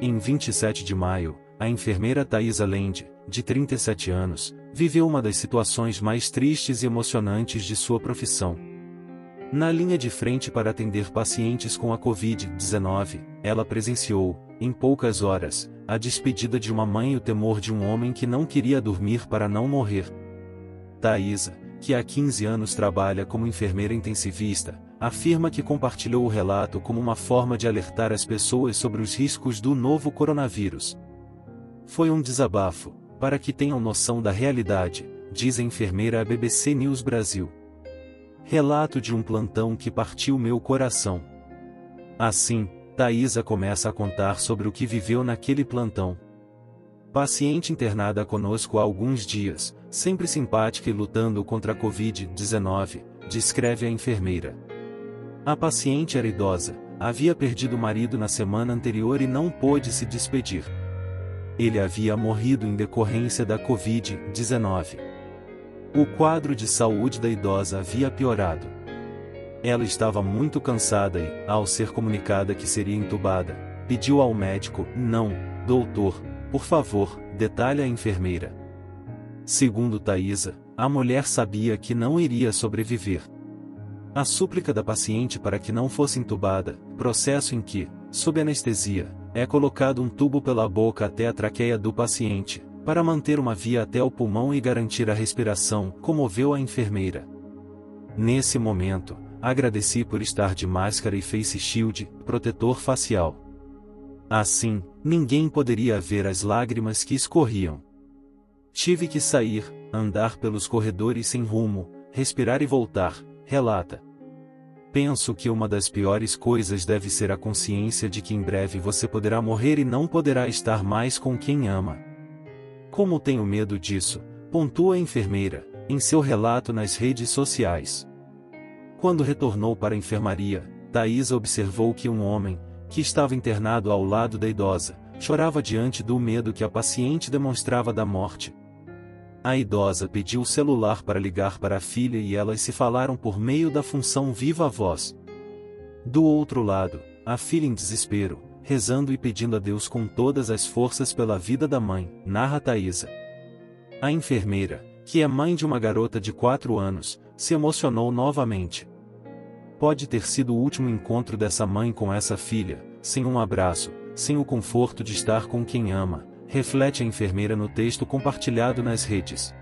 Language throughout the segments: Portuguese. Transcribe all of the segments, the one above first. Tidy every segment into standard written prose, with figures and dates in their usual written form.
Em 27 de maio, a enfermeira Thaisa Lende, de 37 anos, viveu uma das situações mais tristes e emocionantes de sua profissão. Na linha de frente para atender pacientes com a Covid-19, ela presenciou, em poucas horas, a despedida de uma mãe e o temor de um homem que não queria dormir para não morrer. Thaisa, que há 15 anos trabalha como enfermeira intensivista, afirma que compartilhou o relato como uma forma de alertar as pessoas sobre os riscos do novo coronavírus. Foi um desabafo, para que tenham noção da realidade, diz a enfermeira à BBC News Brasil. Relato de um plantão que partiu meu coração. Assim, Thaisa começa a contar sobre o que viveu naquele plantão. Paciente internada conosco há alguns dias, sempre simpática e lutando contra a Covid-19, descreve a enfermeira. A paciente era idosa, havia perdido o marido na semana anterior e não pôde se despedir. Ele havia morrido em decorrência da Covid-19. O quadro de saúde da idosa havia piorado. Ela estava muito cansada e, ao ser comunicada que seria entubada, pediu ao médico: "Não, doutor, por favor", detalha a enfermeira. Segundo Thaisa, a mulher sabia que não iria sobreviver. A súplica da paciente para que não fosse entubada, processo em que, sob anestesia, é colocado um tubo pela boca até a traqueia do paciente, para manter uma via até o pulmão e garantir a respiração, comoveu a enfermeira. Nesse momento, agradeci por estar de máscara e face shield, protetor facial. Assim, ninguém poderia ver as lágrimas que escorriam. Tive que sair, andar pelos corredores sem rumo, respirar e voltar, relata. Penso que uma das piores coisas deve ser a consciência de que em breve você poderá morrer e não poderá estar mais com quem ama. Como tenho medo disso, pontua a enfermeira, em seu relato nas redes sociais. Quando retornou para a enfermaria, Thaisa observou que um homem, que estava internado ao lado da idosa, chorava diante do medo que a paciente demonstrava da morte. A idosa pediu o celular para ligar para a filha e elas se falaram por meio da função Viva Voz. Do outro lado, a filha em desespero, rezando e pedindo a Deus com todas as forças pela vida da mãe, narra Thaisa. A enfermeira, que é mãe de uma garota de 4 anos, se emocionou novamente. Pode ter sido o último encontro dessa mãe com essa filha, sem um abraço, sem o conforto de estar com quem ama, reflete a enfermeira no texto compartilhado nas redes.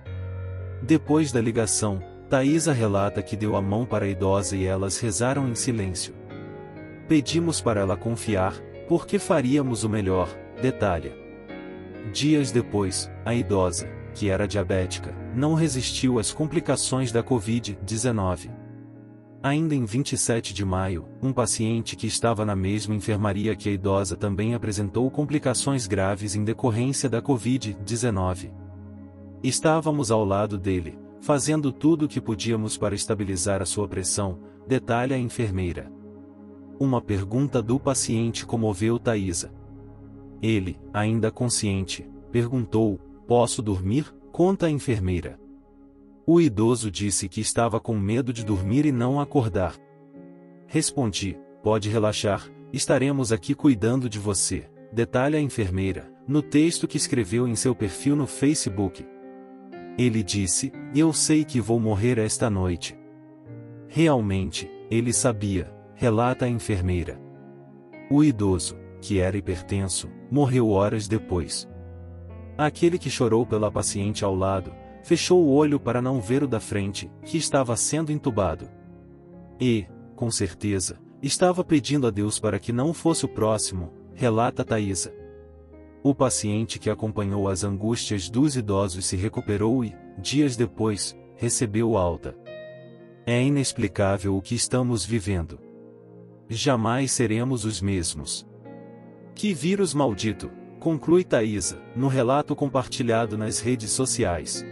Depois da ligação, Thaisa relata que deu a mão para a idosa e elas rezaram em silêncio. Pedimos para ela confiar, porque faríamos o melhor, detalha. Dias depois, a idosa, que era diabética, não resistiu às complicações da Covid-19. Ainda em 27 de maio, um paciente que estava na mesma enfermaria que a idosa também apresentou complicações graves em decorrência da Covid-19. Estávamos ao lado dele, fazendo tudo o que podíamos para estabilizar a sua pressão, detalha a enfermeira. Uma pergunta do paciente comoveu Thaisa. Ele, ainda consciente, perguntou: "Posso dormir?", conta a enfermeira. O idoso disse que estava com medo de dormir e não acordar. Respondi: "Pode relaxar, estaremos aqui cuidando de você", detalha a enfermeira, no texto que escreveu em seu perfil no Facebook. Ele disse: "Eu sei que vou morrer esta noite". Realmente, ele sabia, relata a enfermeira. O idoso, que era hipertenso, morreu horas depois. Aquele que chorou pela paciente ao lado, fechou o olho para não ver o da frente, que estava sendo entubado. E, com certeza, estava pedindo a Deus para que não fosse o próximo, relata Thaisa. O paciente que acompanhou as angústias dos idosos se recuperou e, dias depois, recebeu alta. É inexplicável o que estamos vivendo. Jamais seremos os mesmos. Que vírus maldito, conclui Thaisa, no relato compartilhado nas redes sociais.